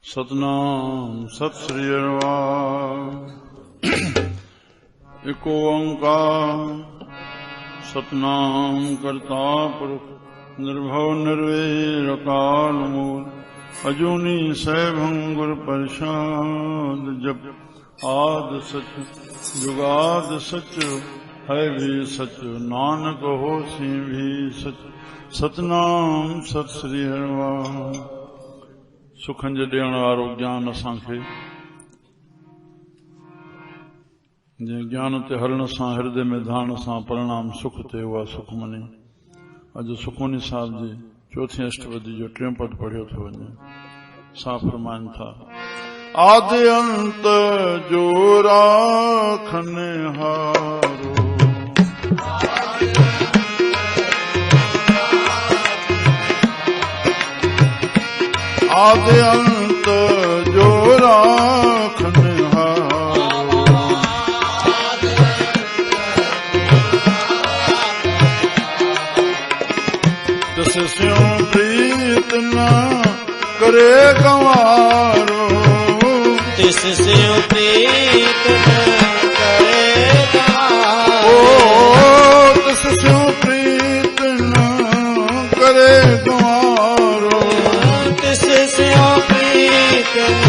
सतनाम सत श्री अरवार। एक ओंकार सतनाम करता पुरुष निर्भव निर्वैर काल मूल अजूनी सैभंगुर प्रसाद जप आद सच जुगाद सच है भी सच नानक होसी भी सच। सतनाम सत श्री अरवार। सुखन जे ॾियण वारो ज्ञान असांखे जंहिं ज्ञान ते हलण सां हृदय में धारण सां परिणाम सुख ते उहा सुख मनी। अॼु सुखमनी साहिब जी चौथी अष्टपदी जो टियों पद पढ़ियो थो वञे। सा फरमाइनि था आदि अंत जो राखने हारो आदि अंत जो राखने हारो तिस स्यों प्रीत न करे गंवारो तिस स्यों प्रीत न करे गंवारो तिस स्यों प्रीत न करे गंवारो तिस स्यों प्रीत न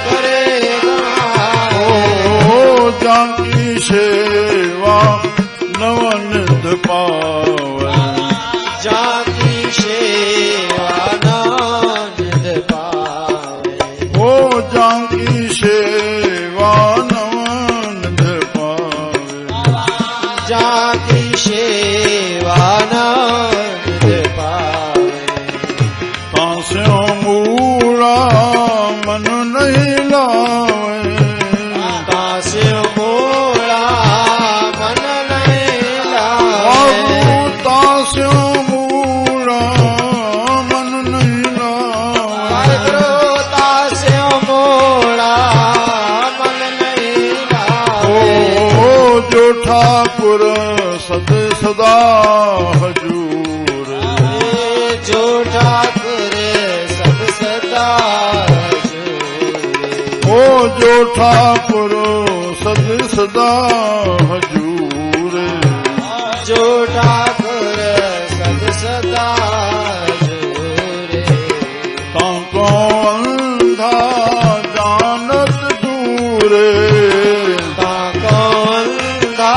करे गंवारो जाकी सेवा नवनिध पावे जाकी सेवा नवनिध पावे जाकी सेवा नवनिध पावे जाकी सेवा नवनिध पावे तास्यों मूड़ा मन नहीं लावे तास्यों मूड़ा मन नहीं लावे तास्यों मूड़ा मन नहीं लावे तास्यों मूड़ा मन नहीं लावे जो ठाकुर सद सदा हजूर जो ठाकुर सद सदा हजूर जो ठाकुर सद सदा हजूर जो ठाकुर सद सदा हजूर ताको अंधा जानत दूरे ताको अंधा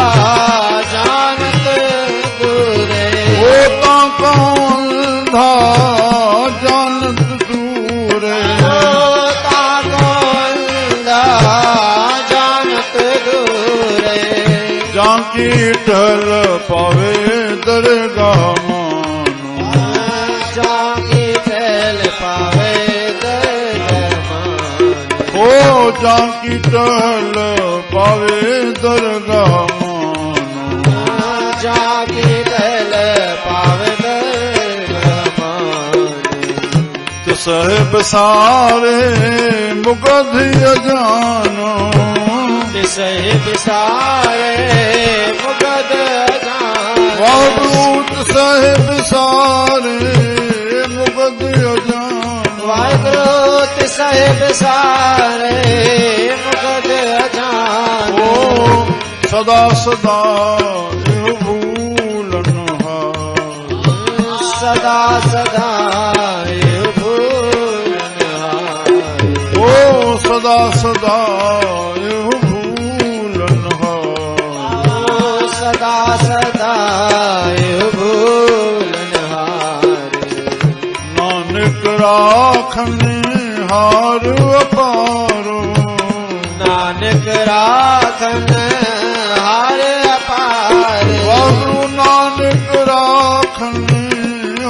जानत दूरे ताको अंधा जानत दूरे ताको अंधा जानत दूरे जाकी ढल पावे दरगाह मानो जाकी ढल पावे दरगाह जाकी ढल पावे दरगाह मानो जाकी ढल पावे दरगाह साहेब सारे मुगध अजानो साहेब सारे मुगद अजानो वादूत साहेब सारे मुगध अजानो वादूत साहेब सारे मुगद अजानो सदा सदा यो भूलन हार सदा सदा यो भूलन हार सदा सदा यो भूलन हार सदा सदा यो भूलन हार नानक राखने हार अपारो नानक राखन हार अपार वाहगुरु नानक राखने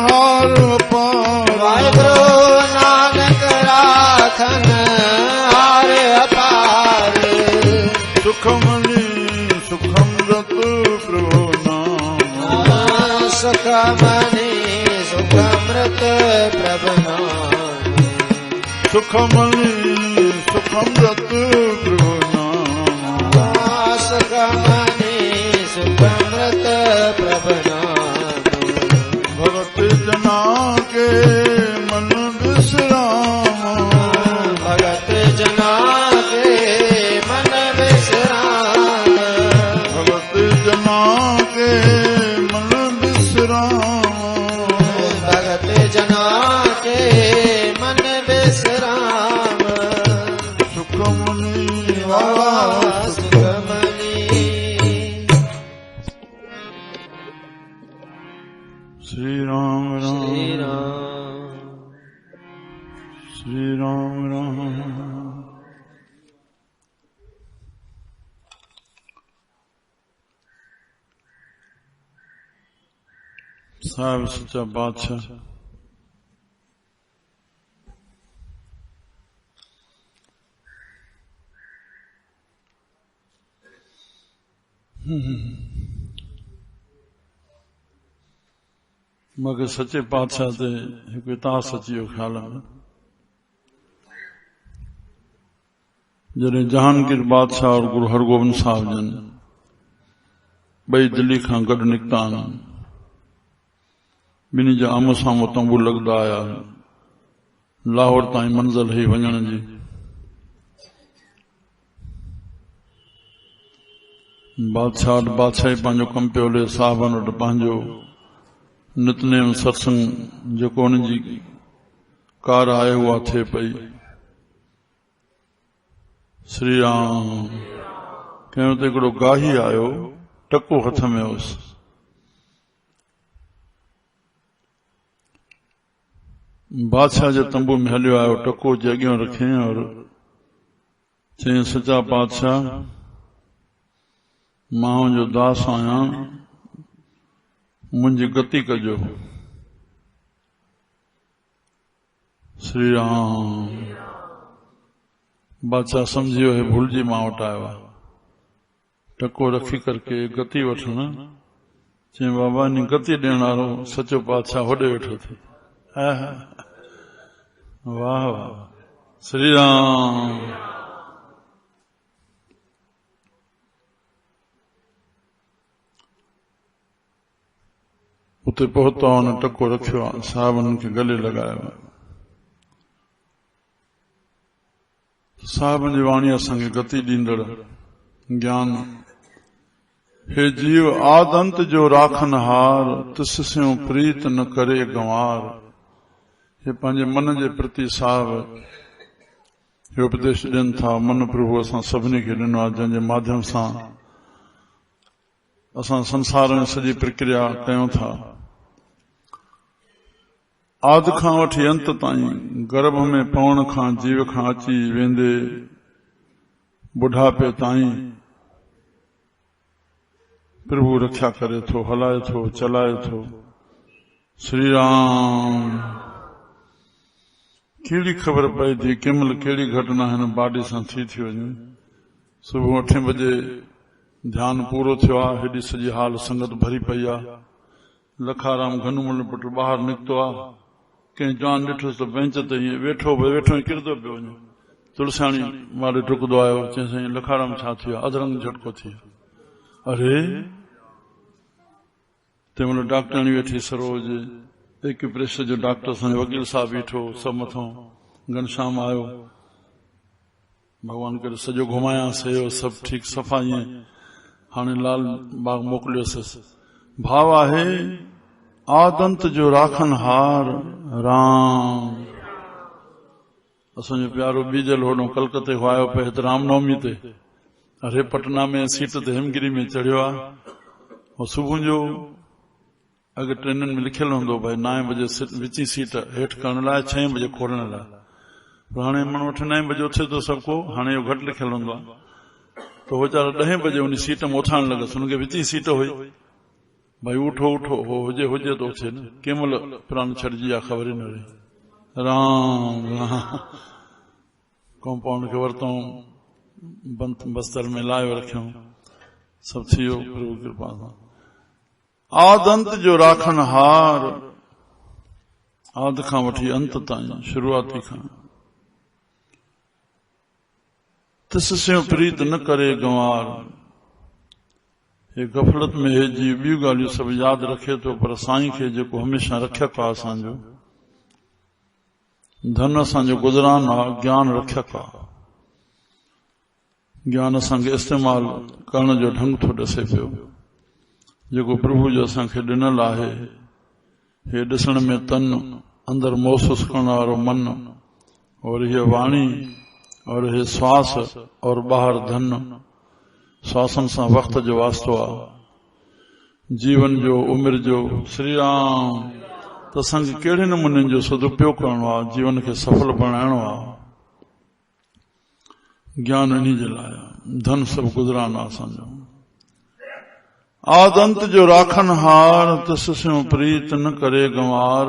हार अपार वाहगुरु नानक राखन हार अपार सुखमनी सुखमृत प्रभु नाम सुखमनी सुखमृत प्रभु नाम सुखमनी सुखमृत प्रभु नाम सुखमनी सुखमृत प्रभु नाम भगत जना के मन विश्राम श्री राम राम। साहिब सच्चा बादशाह मगर सच्चे पातशाह ते हिकु इताद सची जो ख्याल है। जॾहिं जहांगीर बादशाह और गुरु हरगोबिंद साहब जन ॿई दिल्ली खां गॾु निकिता आहिनि, ॿिन्ही जा आमो साम्हूं तंबू लॻंदा आया, लाहौर ताईं मंज़िल हुई वञण जी। बादशाह बादशाही पंहिंजो कमु पियो हले, साहबनि वटि पंहिंजो नितनेम सत्संग जेको उन जी कार आहे उहा थिए पई। श्री राम। कंहिं वटि हिकिड़ो गाही आयो, टको हथ में हुयुसि। बादशाह जे तंबू में हलियो आयो, टको जे अॻियां रखियईं और चईं, सच्चा पातशाह, मां जो दास आहियां, मुंहिंजी गति कजो। श्री राम। बादशाह समझियो है भूल जी मां वटि आयो आहे, टको रखी करके गति वठण। चईं, बाबा नी गति ॾियण वारो सचो पातशाह होॾे वेठो थी। वाह वाह। श्री राम। उते पहुता, हुन टको रखियो, साहबनि खे गले लगायो। साहबनि जी वाणी असांखे गति ॾींदड़ ज्ञान। हे जीव आदंत जो राखनहार, तिस स्यों प्रीत न करे गंवार। हे पंहिंजे मन जे प्रति साहब हे उपदेश ॾियनि था। मन प्रभु असां सभिनी खे ॾिनो आहे, जंहिंजे माध्यम सां असां संसार में सॼी प्रक्रिया कयूं था। आदि खां वठी अंत ताईं, गर्भ में पवण खां जीव खां अची वेंदे बुढ़ापे ताईं प्रभु रक्षा करे थो, हलाए थो, चलाए थो। श्री राम। कहिड़ी ख़बर पए थी कंहिंमहिल कहिड़ी घटना हिन बाडी सां थी वञे। सुबुह 8 बजे ध्यान पूरो थियो आहे, हेॾी सॼी हाल संगत भरी पई आहे। लखाराम घनूमल पुट ॿाहिरि निकितो आहे, कंहिं जवान ॾिठोसि त बेंच ते ईअं वेठो ई किरंदो पियो वञे। तुलसाणी मारे डुकंदो आयो, चई, साईं लखाराम छा थियो आहे? अधरंग झटको थी वियो। अरे तंहिंमहिल डॉक्टरणी वेठी सरोज, एक्यूप्रेशर जो डॉक्टर असांजो वकील साहब बीठो, सभु मथां घनश्याम आयो। भॻवान करे सॼो घुमायांसि, सभु ठीकु सफ़ा ईअं। हाणे लाल बाग मोकिलियोसि। भाव आहे आदंत जो राखनहार राम। असांजो प्यारो बीजल होॾो कलकते खां आयो पियो हिते रामनवमी ते। अरे पटना में सीट ते हिमगिरी में चढ़ियो आहे। और सुबुह जो अॻु ट्रेनुनि में लिखियलु हूंदो भई 9 बजे विची सीट हेठि करण लाइ, 6 बजे खोलण लाइ। पर हाणे माण्हू 8-9 बजे उथे थो सभु को, हाणे इहो घटि लिखियलु हूंदो आहे। त वीचारो 10 बजे उन सीट में उथारण लॻसि, हुनखे विची सीट हुई। भाई उठो उठो, हो हुजे तो थे न, केमल प्राण छड़जी आ ख़बर ही न रही। राम राम। कंपाउंड के वरतों, बस्तर में लायो रखियो, सब थियो प्रभु कृपा सां। आदंत जो राखनहार, आदि खां वठी अंत ताईं, शुरूआती खां। तिस स्यों प्रीत न करे गंवार। हे गफ़लत में हे जी ॿियूं ॻाल्हियूं सभु यादि रखे थो, पर साईं खे जेको हमेशह रखियक आहे असांजो धन, असांजो गुज़रान आहे, ज्ञान रखियक आहे। ज्ञान असांखे इस्तेमालु करण जो ढंग थो ॾसे पियो, जेको प्रभु जो असांखे ॾिनल आहे। हे ॾिसण में तन, अंदर महसूस करण वारो मन, और हीअ वाणी, और हे श्वास, और ॿाहिरि धन। श्वासन सां वक़्त जो वास्तो आहे, जीवन जो, उमिरि जो। श्री राम। त त असांखे कहिड़े नमूने जो सदुपयोग करणो आहे, जीवन खे सफल बणाइणो आहे। ज्ञान इन्ही जे लाइ, धन सभु गुज़रान आहे असांजो। आदंत जो राखन हार, तस स्यों प्रीत न करे गंवार।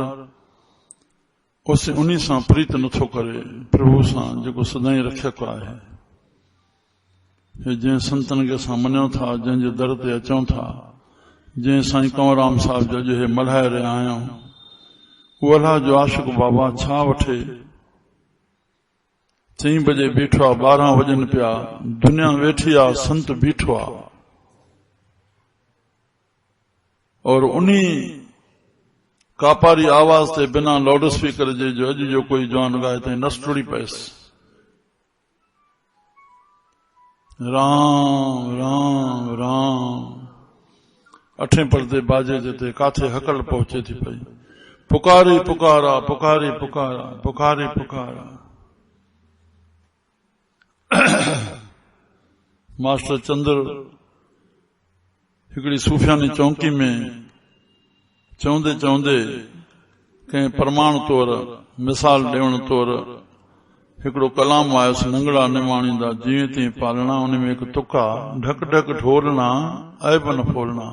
उस उन्हीं सां प्रीत नथो करे, प्रभु सां जेको सदाई रक्षक आहे। जंहिं संतन खे असां मञूं था, जंहिंजे दर ते अचूं था, जंहिं साईं कंवरराम साहिब जो अॼु मल्हाए रहिया आहियूं, उहो अल्लाह जो आशिक बाबा छा वठे। 4 बजे बीठो आहे, 12 वजन पिया, दुनिया वेठी आहे, संत बीठो आहे, और उन्हीं कापारी आवाज ते बिना लाउड स्पीकर जे जो अॼु जो कोई जवान ॻाए त नस टुड़ी पएसि। राम राम राम 8 पर्दे बाजे जिते काथे हकल पहुचे थी पई। पुकारी पुकारा, पुकारी पुकारा, पुकारी पुकारा। मास्टर चंद्र हिकड़ी सूफियानी चौकी में चवंदे चवंदे कंहिं प्रमाण तौर, मिसाल ॾियण तौर हिकिड़ो कलाम आयुसि, नंगड़ा निमाणी दा जीअं तीअं पालना। उन में हिकु तुक आहे, ढक ढक ढोलना ऐब न फोलना।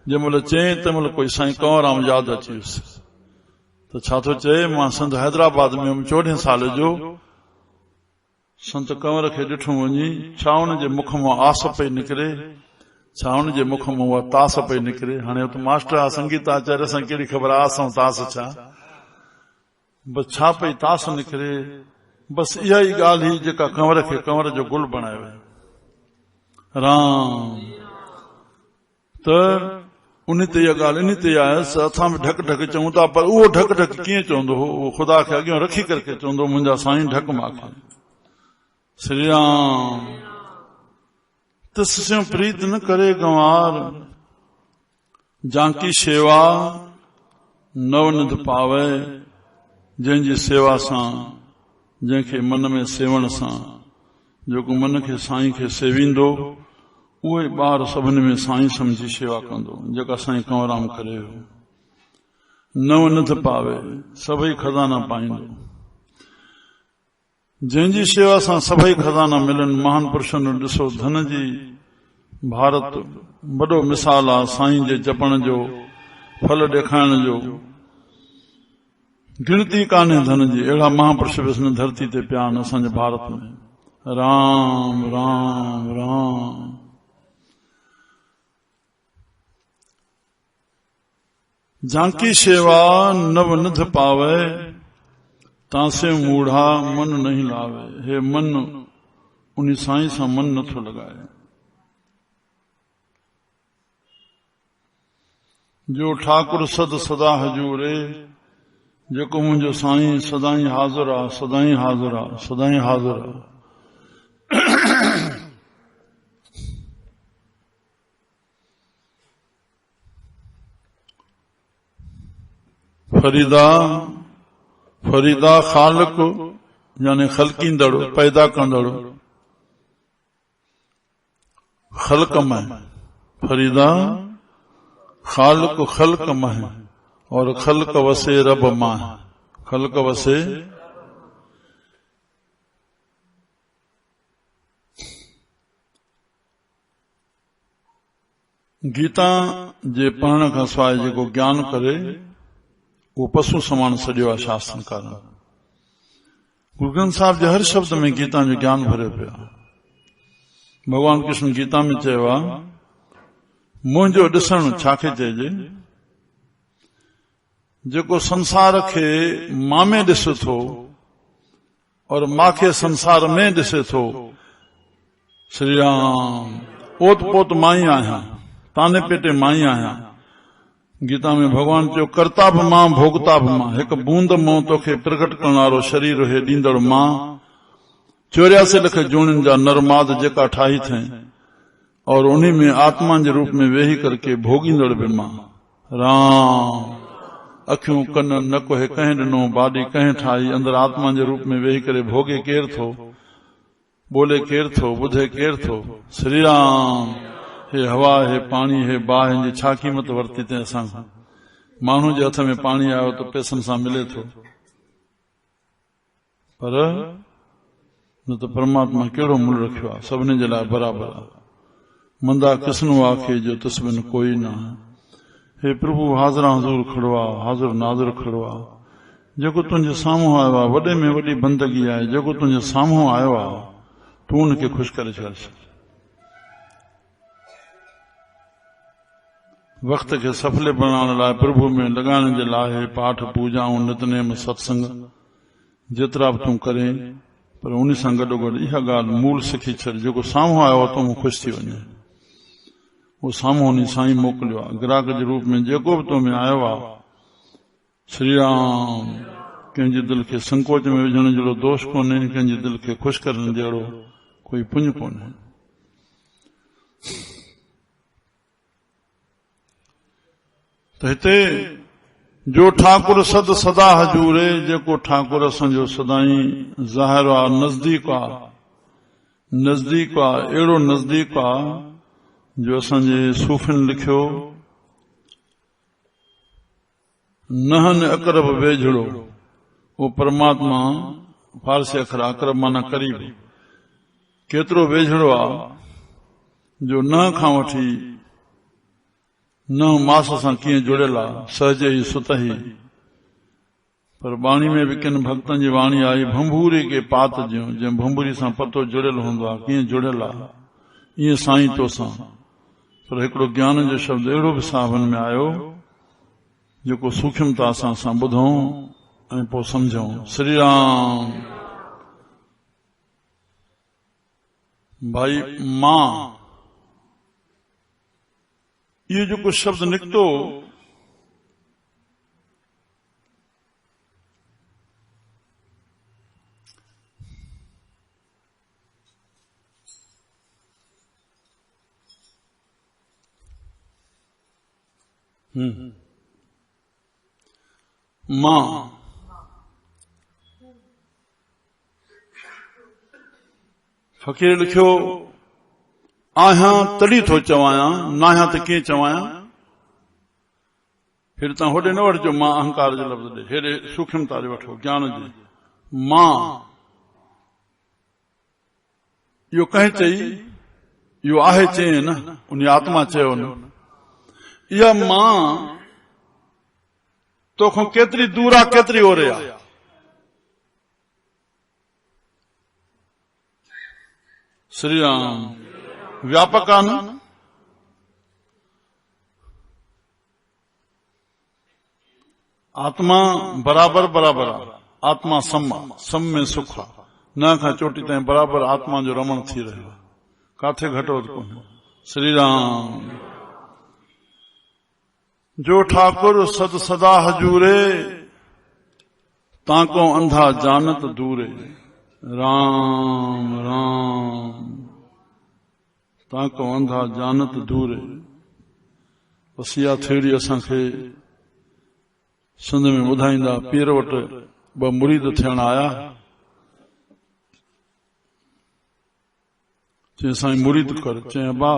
जंहिं महिल चई तंहिं महिल कोई साईं कंवरराम यादि अची वियुसि त छा थो चए, मां संत हैदराबाद में हुयुमि 14 साल जो। संत कंवर खे ॾिठो वञी, छा हुन जे मुख मां आस पई निकिरे, छा हुन जे मुख मां उहा तास पई निकिरे। हाणे हुते मास्टर आहे, संगीत आचार्य, असां कहिड़ी ख़बर आहे आस ऐं तास छा, बसि छा पई तास निकिरे। बसि इहा ई ॻाल्हि हुई जेका कंवर खे कंवर जो गुल बणायो वियो। राम त उन ते इहा ॻाल्हि इन ते आहे, असां बि ढक ढक चऊं था, पर उहो ढक ढक कीअं चवंदो हो, उहो ख़ुदा खे अॻियां रखी करके चवंदो, मुंहिंजा साईं ढक माखे। श्री राम तस स्यों प्रीत न करे गंवार। जांकी शेवा नवनिध पावे। जंहिंजी सेवा सां, जंहिंखे मन में सेवण सां, जेको मन खे साईं खे सेवींदो, उहे ॿार सभिनी में साईं समझी शेवा कंदो, जेका साईं कंवरराम करे हो। नवनिध पावे, सभई खज़ाना पाईंदो। जंहिंजी शेवा सां सभई खज़ाना मिलनि। महान पुरुषनि ॾिसो, धन जी भारत वॾो मिसाल आहे साईं जे जपण जो, फल ॾेखारण जो। गिणती कान्हे धन जी, अहिड़ा महापुरुष बि हिन धरती ते पिया आहिनि असांजे भारत में। राम राम राम। झांकी शेवा नवनिध पावे, तासे मूढ़ा मन नहीं लावे। हे मन, उन साईं सां मन नथो लॻाए। जो ठाकुर सद सदा हजूरे, जेको मुंहिंजो साईं सदाई हाज़िर आहे, सदाई हाज़िर आहे, सदाई हाज़िर आहे। फरीदा, फरीदा ख़ालिक यानी ख़लकींदड़, पैदा कंदड़, ख़ल्क़ में। फरीदा ख़ालिक ख़ल्क़ में, और ख़ल्क़ वसे रब मां। ख़ल्क़ वसे गीता जे पढ़ण खां सवाइ जेको ज्ञान करे, वो पशु समान सॼो आहे शास्त्रकार। गुरु ग्रंथ साहिब जे हर शब्द में गीता जो ज्ञान भरियो पियो आहे। भगवान कृष्ण गीता में चयो आहे, मुंहिंजो ॾिसण छाखे चइजे, जेको संसार खे मां में ॾिसे थो और मांखे संसार में ॾिसे थो। श्री राम ओत पोत मां ई आहियां, ताने पेटे मां ई आहियां। गीता में भगवान चयो, करता बि मां, भोगता बि मां। हिकु बूंद मां तोखे प्रकट करण वारो शरीर हे ॾींदड़ मां। 84 लख जूणिन जा नरमाद जेका ठाही थई, और उन्हीं में आत्मा जे रूप में वेही करके भोगींदड़ बि मां। राम अखियूं कन नक हे कंहिं ॾिनो, बाडी कंहिं ठाही, अंदर आत्मा जे रूप में वेही करे भोगे केर थो, बोले केर थो, ॿुधे केर थो। श्री राम हे हवा, हे पाणी, हे बाह, जी छा क़ीमत वरती ते असां। माण्हू जे हथ में पाणी आयो त पैसनि सां मिले थो, पर न त परमात्मा कहिड़ो मुल रखियो आहे, सभिनी जे लाइ बराबरि आहे। मंदा किस्नु आखे जो तस्बिन कोई न आहे। हे प्रभु हाज़िर हज़ूर खड़ो आहे, हाज़िर नाज़िर खड़ो आहे। जेको तुंहिंजे साम्हूं आयो आहे वॾे में वॾी बंदगी आहे। जेको तुंहिंजे साम्हूं आयो आहे तूं उनखे ख़ुशि करे छॾ। वक़्त खे सफले बणाइण लाइ प्रभु में लॻाइण जे लाइ पाठ पूजाऊं नितनेम सत्संग जेतिरा बि तूं करें, पर उन सां गॾोगॾु इहा ॻाल्हि मूल सिखी छॾ, जेको साम्हूं आयो आहे तूं ख़ुशि थी वञे। उहो साम्हूं उन साईं मोकिलियो आहे ग्राहक जे रूप में। जेको बि तो में आयो आहे श्री राम, कंहिंजे दिलि खे संकोच में विझण जहिड़ो दोष कोन्हे, कंहिंजे दिलि खे ख़ुशि करण जहिड़ो कोई पुञ कोन्हे। त हिते जो ठाकुर सद सदा हजूरे, जेको ठाकुर असांजो सदाई ज़ाहिर आहे, नज़दीक आहे, नज़दीक आहे, अहिड़ो नज़दीक आहे जो असांजे सूफ़िन लिखियो नहन अक़रब वेझड़ो। वो परमात्मा फारसी अखर अक़रब माना करीब, केतिरो वेझड़ो आहे जो न खां वठी न मास सां कीअं जुड़ियल आहे, सहज ई सुत ई। पर बाणी में बि किन भक्तनि जी वाणी आई, भंभूरी के पात जूं, जंहिं भंभूरी सां पतो जुड़ियल हूंदो आहे, कीअं जुड़ियल आहे ईअं साईं तो सां। पर हिकिड़ो ज्ञान जो शब्द अहिड़ो बि साहबन में आयो जेको सूक्ष्मता सां असां ॿुधूं ऐं पोइ सम्झूं। श्री राम। भाई मां, इहो जेको शब्द निकितो मां, फ़कीर लिखियो आहियां तॾहिं थो चवायां, न आहियां त कीअं चवायां। फिर तव्हां होॾे न वठिजो मां अहंकार जो लफ़्ज़ ॾे, हेॾे सूक्ष्मता ॾे वठो ज्ञान जी। मां इहो कंहिं चई, इहो आहे चई न, उन आत्मा चयो न। इहा मां तोखां केतिरी दूर आहे, केतिरी ओरे आहे। श्री राम। व्यापक आहे न, आत्मा बराबर बराबर आहे। आत्मा सम आहे, सम में सुख आहे, न खां चोटी ताईं बराबर आत्मा जो रमण थी रहियो आहे, काथे घटोत कोन्हे। श्री राम। जो ठाकुर सद सदा हजूरे, ताको अंधा जानत दूरे। राम राम। ताको अंधा जानत दूरे। वसिया थेड़ी असांखे सिंध में ॿुधाईंदा। पीर वटि ॿ मुरीद थियण आया, चई साईं मुरीद कर। चई बा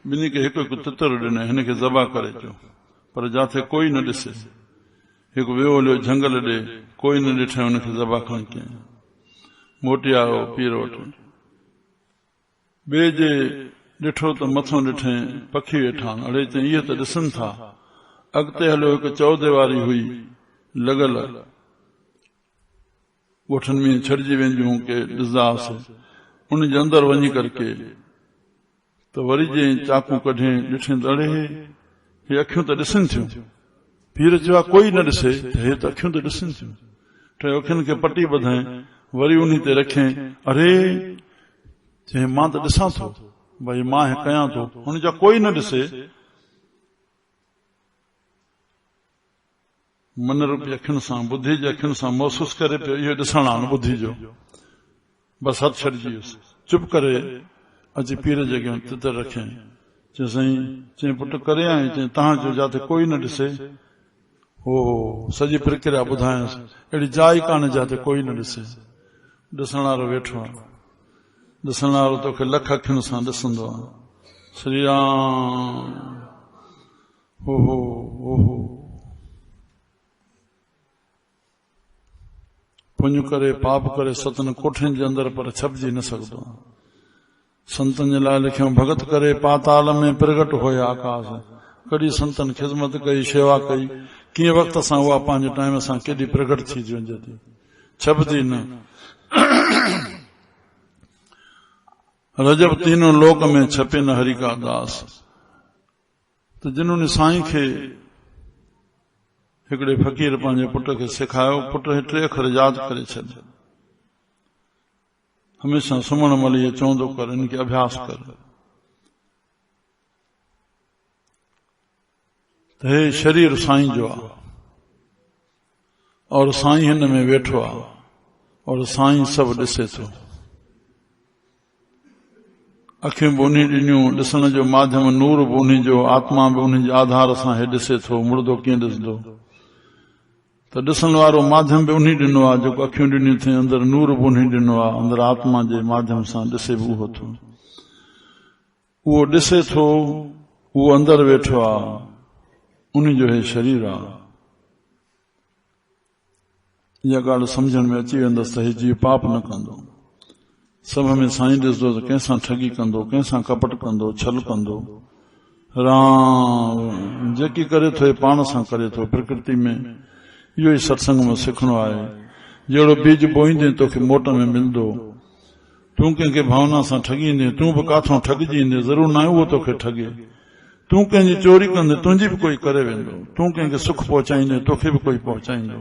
ॿिन्ही खे हिकु हिकु तितर ॾिनई, हिन खे ज़बा करे अचो, पर जाथे कोई न ॾिसे। हिकु वियो हलियो झंगल ॾे, कोई न ॾिठई, हुनखे ज़बा खणी कयईं। मोटी आयो पीर वटि, ॿिए जे ॾिठो त मथां ॾिठई पखी वेठा, अड़े चई इहे त ॾिसनि था। अॻिते हलियो, हिकु चौदे वारी हुई लॻल, ॻोठनि में छॾिजी वेंदियूं के ॾिसंदासीं, उन जे अंदरि वञी करके त वरी जे चाकू कढे ॾिठे त अड़े हे अखियूं त ॾिसनि थियूं। पीर चयो कोई न ॾिसे त हे त अखियूं त ॾिसनि थियूं। टे अखियुनि खे पटी ॿधाए, वरी उन ते रखे, अरे चई मां त ॾिसां थो, भई मां हे कयां थो। हुन जा कोई न ॾिसे, मन रूपी अखियुनि सां, बुद्धि जे अखियुनि सां महसूस करे पियो इहो ॾिसण आहे न बुद्धि जो। बसि हथु छॾिजी वियुसि, चुप करे अची पीर जे अॻियां तितर रखे। चई साईं, चई पुटु करे आई। चई तव्हांजो जाते कोई न ॾिसे। हो सॼी प्रक्रिया ॿुधायसि, अहिड़ी जाइ कान्हे जाते कोई न ॾिसे। ॾिसण वारो वेठो आहे, ॾिसण वारो तोखे लख अखियुनि सां ॾिसंदो आहे, श्री राम। ओहो ओहो, पुण्य करे पाप करे सतन कोठिन जे अंदर पर छपजी न सकदो। संतन जे लाइ लिखियो भगत करे पाताल में प्रगट होया आकाश। कॾहिं संतन खिदमत कई शेवा कई, कीअं वक्त सां उहा पंहिंजे टाइम सां केॾी प्रगट थी वञे थी, छपदी न। रजब तीनों लोक में छपे न हरि का दास। त जिन्होंने साईं खे हिकिड़े फ़कीर पंहिंजे पुट खे सेखारियो, पुट खे 3 अखर यादि करे छॾ। हमेशा सुम्हण महिल इहे चवंदो कर, इनखे अभ्यास कर। त हे शरीर साईं जो आहे और साईं हिन में वेठो आहे और साईं सभु ॾिसे थो। अखियूं बि उन्ही ॾिनियूं, ॾिसण जो माध्यम नूर बि उन्ही जो, आत्मा बि उन्ही जे आधार सां हे ॾिसे थो। मुर्दो कीअं ॾिसंदो? त ॾिसण वारो माध्यम बि उन्ही ॾिनो आहे जेको अखियूं ॾिनियूं थी, अंदरि नूर बि उन्ही ॾिनो आहे, अंदरि आत्मा जे माध्यम सां ॾिसे बि उहो थो। उहो ॾिसे थो, उहो अंदरि वेठो आहे, उन्ही जो हे शरीर आहे। इहा ॻाल्हि सम्झण में अची वेंदसि त हे जीव पाप न कंदो। सभ में साईं ॾिसंदो त कंहिंसां ठगी कंदो, कंहिंसां कपट कंदो, छल कंदो। राम जेकी करे थो पाण सां करे थो। प्रकृति में इहो ई सत्संग में सिखणो आहे। जहिड़ो बीज बोईंदे तोखे मोट में मिलंदो। तूं कंहिंखे भावना सां ठगींदे, तूं बि काथों ठगजींदे, ज़रूर न आहे उहो तोखे ठगे। तूं कंहिंजी चोरी कंदे, तुंहिंजी बि कोई करे वेंदो। तूं कंहिंखे सुख पहुचाईंदे, तोखे बि कोई पहुचाईंदो।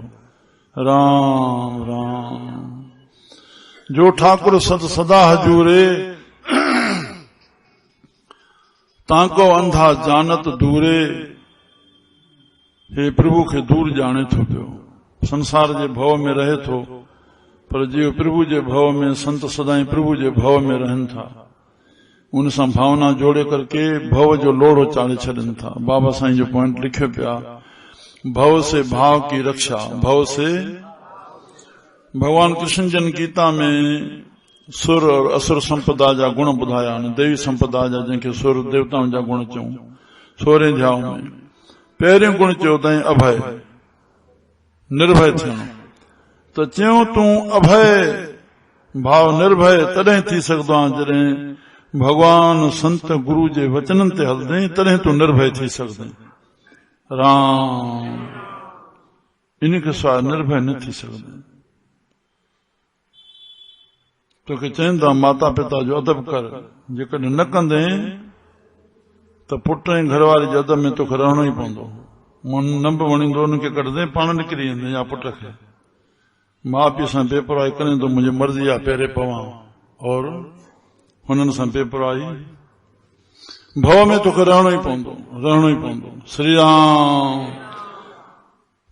राम राम। जो ठाकुर सद सदा हजूरे, ताको अंधा जानत दूरे। हे प्रभु खे दूर जाने थो पियो। संसार जे भव में रहे थो, पर जीव प्रभु जे भव में, संत सदाई प्रभु जे भव में रहन था। उन सां भावना जोड़े करके भव जो लोड़ो चाड़े छॾनि था। बाबा साईं जो पॉइंट लिखियो पिया, भव से भाव की रक्षा। भव से भगवान कृष्ण जन गीता में सुर और असुर संपदा जा गुण ॿुधाया आहिनि। देवी संपदा जा, जंहिंखे सुर देवताउनि जा गुण चऊं, 16 अध्याय में पहिरियों गुण चयो अथई अभय, निर्भय थियणो। त चयूं तूं अभय भाव निर्भय तॾहिं थी सघंदो आहे जॾहिं भगवान संत गुरु जे वचननि ते हलंदे, तॾहिं तूं निर्भय थी सघंदे। राम इन खे सवाइ निर्भय न थी सघंदे। तोखे चवनि था माता पिता जो अदब कर, जेकॾहिं न कंदे त पुट ऐं घरवारी जे अदब में तोखे रहणो ई पवंदो। न बि वणींदो उनखे कढंदे, पाण निकिरी वेंदे। या पुट खे माउ पीउ सां बेपरवाही करे तो मुंहिंजी मर्ज़ी आहे पहिरें पवां, और हुननि सां बेपरवाही भव में तोखे रहणो ई पवंदो, रहणो ई पवंदो। श्री राम।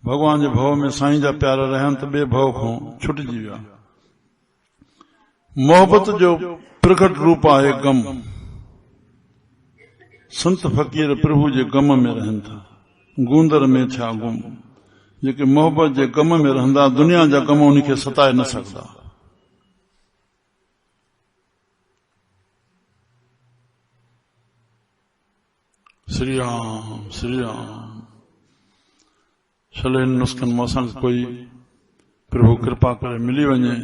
भगवान जे भव में साईं जा प्यार रहनि त ॿिए भव खां छुटिजी विया। मोहब्बत जो प्रकट रूप आहे गम। संत फ़कीर प्रभु जे गम में रहनि था। गूंदर में थिया गुम। जेके मोहब्बत जे गम में रहंदा, दुनिया जा गम उनखे सताए न सघंदा। श्री राम श्री राम। चलो इन नुस्खनि मां असांखे कोई प्रभु कृपा करे मिली वञे।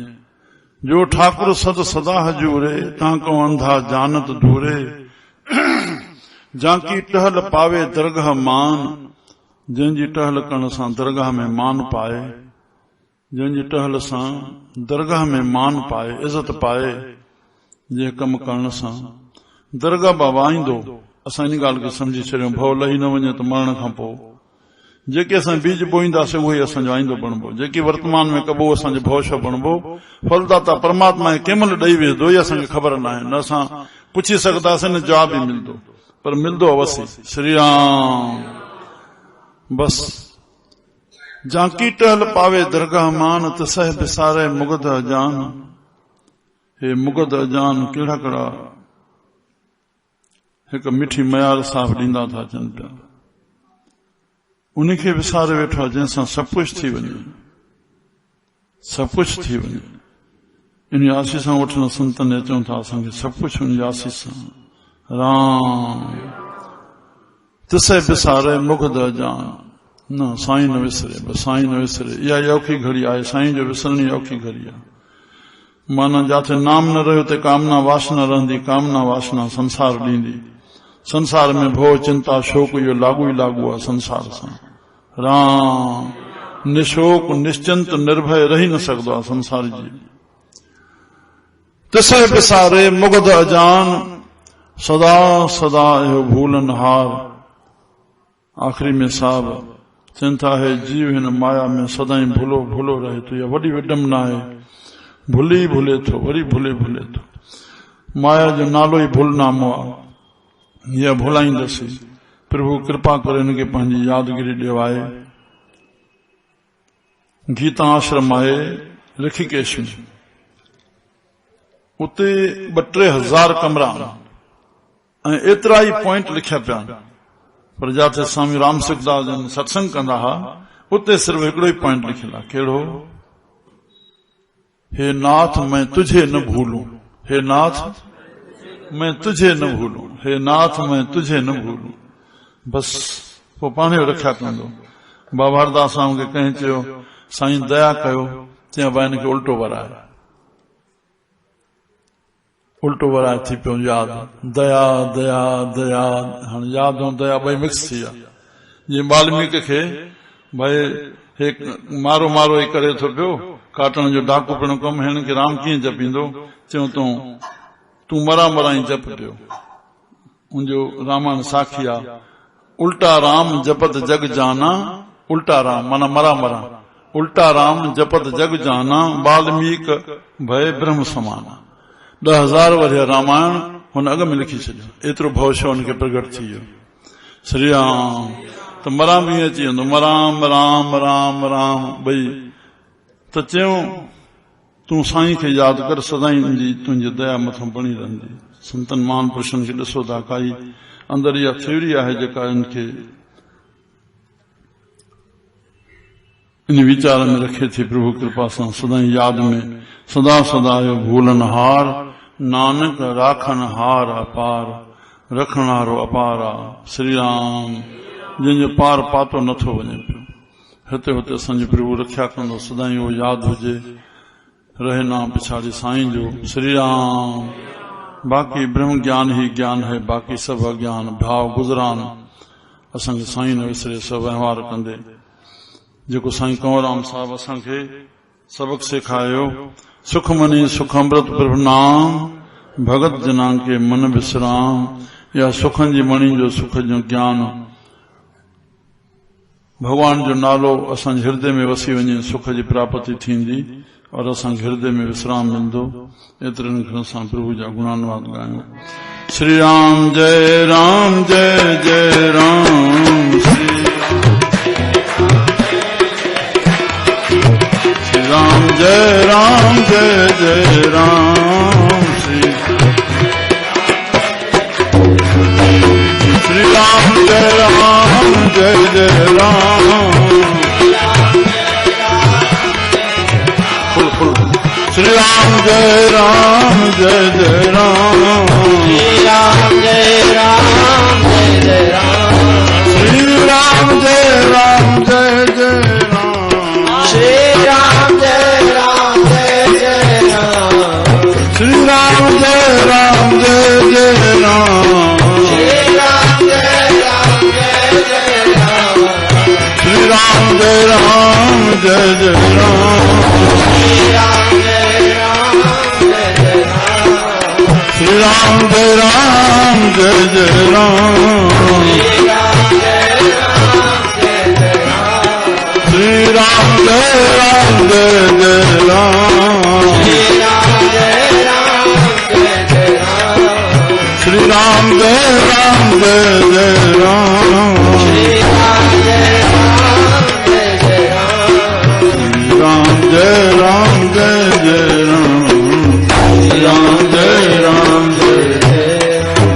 जो ठाकुर सद सदा हजूरे, ताको अंधा जानत दूरे। जाकी टहल पावे दरगाह मान, जंहिंजी टहल करण सां दरगाह में मान पाए। जंहिंजी टहल सां दरगाह में मान पाए, इज़त पाए। जे कम करण सां दरगाह बाबा ईंदो। असां इन ॻाल्हि खे सम्झी छॾियूं, भव लही न वञे त मरण खां पोइ जेके असां बीज बोईंदासीं उहो ई असांजो आईंदो बणबो। जेकी वर्तमान में कबो असांजो भविष्य बणबो। फलदाता परमात्मा कंहिं महिल ॾेई वेंदो इहा असांखे ख़बर न आहे। न असां पुछी सघंदासीं, न जवाब ई मिलंदो, पर मिलंदो अवश्य। श्री राम। बस जाकी टहल पावे दरगाह मान, त सह बिसारे मुगद अजान। हे मुगद अजान कहिड़ा कहिड़ा हिकु मिठी मयार साहब ॾींदा था अचनि पिया। उनखे विसारे वेठो आहे जंहिंसां सभु कुझु थी वञे, सभु कुझु थी वञे। इन आसीस सां वठण संतनि अचूं था असांखे सभु कुझु उन आसीस सां। राम तिसे बिसारे मुग्ध जान न साईं न विसरे, बस साईं न विसरे। इहा औखी घड़ी आहे, साईं जो विसरणी औखी घड़ी आहे। माना जाते नाम न रहियो ते कामना वासना रहंदी, कामना वासना संसार ॾींदी। संसार में भो चिंता शोक इहो लागू ई लागू आहे संसार सां। राम निशोक निश्चिंत निर्भय रही न सघंदो आहे संसार जी। तिसे बिसारे मुग्ध अजान सदा सदा इहो भूलन हार। आखिरी में साहब चिंता है जीव हिन माया में सदाई भूलो भूलो रहे तो। यह वॾी विडंबना आहे, भूली भूले थो, वरी भूले भूले थो। माया जो नालो ई भूलनामो आहे। यह भुलाईंदसी। प्रभु कृपा करे इनखे पंहिंजी यादगिरी ॾिवाए। गीता आश्रम आहे ऋषिकेश में, उते 2-3 हज़ार कमरा ऐं एतिरा ई पॉइंट लिखिया पिया। पर जाते स्वामी राम सुखदास जन सत्संग कंदा हुआ, उते सिर्फ हिकिड़ो ई पॉइंट लिखियल आहे। कहिड़ो? हे नाथ मैं तुझे न भूलूं, हे नाथ मैं तुझे न भूलूं, हे नाथ मैं तुझे न भूलूं। बस पोइ पाण ई रखिया कंदो। बाबा हरदास साहब खे कंहिं चयो साईं दया कयो, चयो भाई हिनखे उल्टो वराए, उल्टो वराए थी पियो याद। दया दया दया, हाणे याद ऐं दया ॿई मिक्स थी विया। जीअं वाल्मीकि खे भाई एक मारो मारो ई करे थो पियो, काटण जो डाकू पिणु कमु, हिन खे राम कीअं जपींदो? चयो तूं मरा मरा ई जप पियो। मुंहिंजो रामायण साखी आहे। उल्टा राम जपत जग जाना, उल्टा राम माना मरा मरा, उल्टा राम जपत जग जाना, वाल्मीक भय ब्रह्म समाना। 10,000 वर्ष रामायण हुन अॻ में लिखी छॾियो। एतिरो भवशो हुनखे प्रगट थी वियो। श्री राम त मरा बि अची वेंदो, मराम राम राम राम भई। त चयूं तूं साईं खे यादि कर, सदाई तुंहिंजी दया मथां बणी रहंदी। संतन महान पुरुषनि खे ॾिसो था, काई अंदरि इहा थ्योरी आहे जेका इनखे इन वीचार में रखे थी। प्रभु कृपा सां सदाई यादि में सदा सदा जो भूलन हार, नानक राखन हार अपार, रखण हारो अपार आहे। श्री राम जंहिंजो पार पातो नथो वञे पियो, हिते हुते असांजो प्रभु रखिया कंदो। सदाई उहो यादि हुजे, रहे नाम पिछाड़ी साईं जो। श्री राम बाक़ी ब्रह्म ज्ञान ही ज्ञान है, बाक़ी सब अज्ञान भाव गुजरान। असांखे साईं न विसरे, सब व्यवहार कंदे। जेको साईं कंवरराम साहब असांखे सबक सेखारियो, सुख मनी सुख अमृत प्रभु नाम, भगत जना के मन विश्राम। या सुखन जी मणी जो सुख जो ज्ञान, भगवान जो नालो असांजे हृदय में वसी वञे, सुख जी प्राप्ति थींदी और असांखे हृदय में विश्राम मिलंदो। एतिरनि खे असां प्रभु जा गुणानुवाद ॻायूं। श्री राम जय राम जय जय राम, श्री राम जय राम जय जय राम, श्री राम जय राम जय जय राम, श्री राम जय राम जय जय राम, श्री राम जय राम जय जय राम, श्री राम जय राम जय जय राम, श्री राम जय राम जय जय राम, श्री राम जय राम जय जय राम, श्री राम जय राम जय जय राम, श्री राम जय राम जय जय राम, श्री राम जय राम जय जय राम, श्री राम जय राम जय जय राम, श्री राम जय राम जय जय राम, श्री राम जय राम जय जय राम, श्री राम जय राम जय जय राम, श्री राम जय राम जय जय राम, श्री राम जय राम जय जय राम।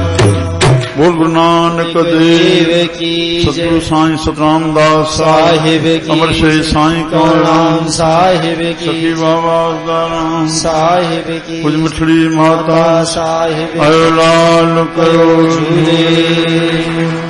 बोल गुरु नानक कदेव की सतगुरु साईं सतराम दास साहिब की अमर शहीद साईं कौलाम साहिब की सखी बाबा उदाराम साहिब की कुछ मछली माता साहिब आयो लाल करो झूले।